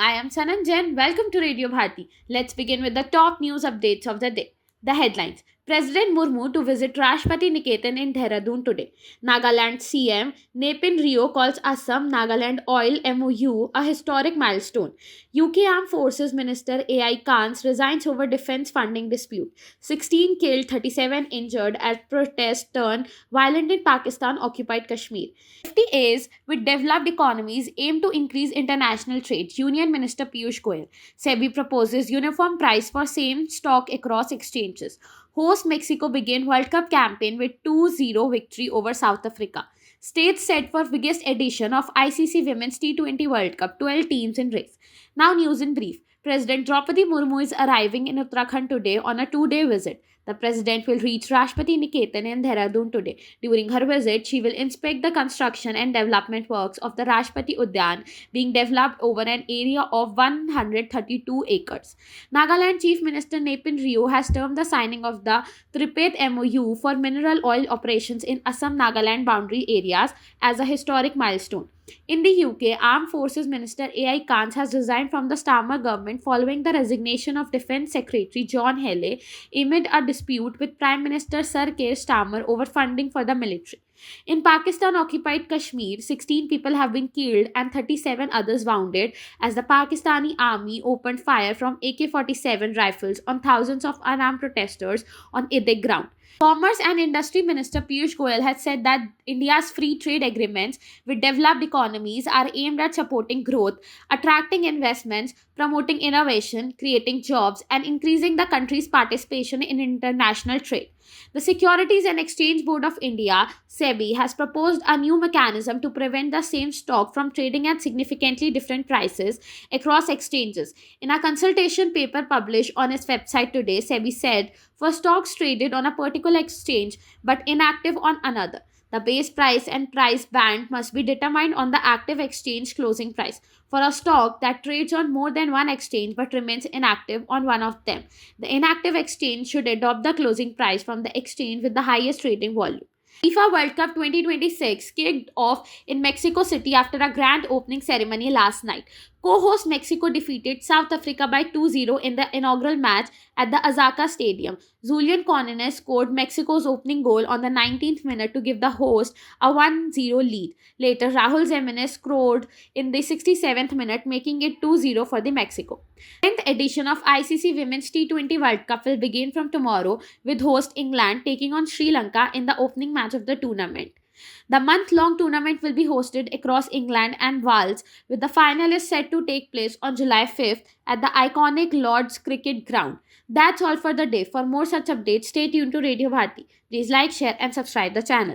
I am Sanan Jain. Welcome to Radio Bharti. Let's begin with the top news updates of the day. The headlines: President Murmu to visit Rashtrapati Niketan in Dehradun today. Nagaland CM Nepin Rio calls Assam Nagaland Oil MOU a historic milestone. UK Armed Forces Minister AI Kans resigns over defense funding dispute. 16 killed, 37 injured as protests turn violent in Pakistan occupied Kashmir. FTAs with developed economies aim to increase international trade. Union Minister Piyush Goyal. SEBI proposes uniform price for same stock across exchanges. Host Mexico begin World Cup campaign with 2-0 victory over South Africa. States set for biggest edition of ICC Women's T20 World Cup, 12 teams in race. Now news in brief. President Draupadi Murmu is arriving in Uttarakhand today on a 2-day visit. The president will reach Rashtrapati Niketan in Dehradun today. During her visit, she will inspect the construction and development works of the Rashtrapati Udyan being developed over an area of 132 acres. Nagaland Chief Minister Nepin Rio has termed the signing of the Tripet MOU for mineral oil operations in Assam-Nagaland boundary areas as a historic milestone. In the UK, Armed Forces Minister AI Kans has resigned from the Starmer government following the resignation of Defence Secretary John Haley amid a dispute with Prime Minister Sir Keir Starmer over funding for the military. In Pakistan occupied Kashmir, 16 people have been killed and 37 others wounded as the Pakistani army opened fire from AK 47 rifles on thousands of unarmed protesters on Ideh ground. Commerce and Industry Minister Piyush Goyal has said that India's free trade agreements with developed economies are aimed at supporting growth, attracting investments, promoting innovation, creating jobs, and increasing the country's participation in international trade. The Securities and Exchange Board of India, SEBI, has proposed a new mechanism to prevent the same stock from trading at significantly different prices across exchanges. In a consultation paper published on its website today, SEBI said for stocks traded on a particular exchange but inactive on another, the base price and price band must be determined on the active exchange closing price. For a stock that trades on more than one exchange but remains inactive on one of them, the inactive exchange should adopt the closing price from the exchange with the highest trading volume. FIFA World Cup 2026 kicked off in Mexico City after a grand opening ceremony last night. Co-host Mexico defeated South Africa by 2-0 in the inaugural match at the Azteca Stadium. Julian Cornelius scored Mexico's opening goal on the 19th minute to give the host a 1-0 lead. Later, Rahul Jimenez scored in the 67th minute, making it 2-0 for the Mexico. 10th edition of ICC Women's T20 World Cup will begin from tomorrow with host England taking on Sri Lanka in the opening match of the tournament. The month-long tournament will be hosted across England and Wales, with the final is set to take place on July 5th at the iconic Lord's Cricket Ground. That's all for the day. For more such updates, stay tuned to Radio Bharti. Please like, share and subscribe the channel.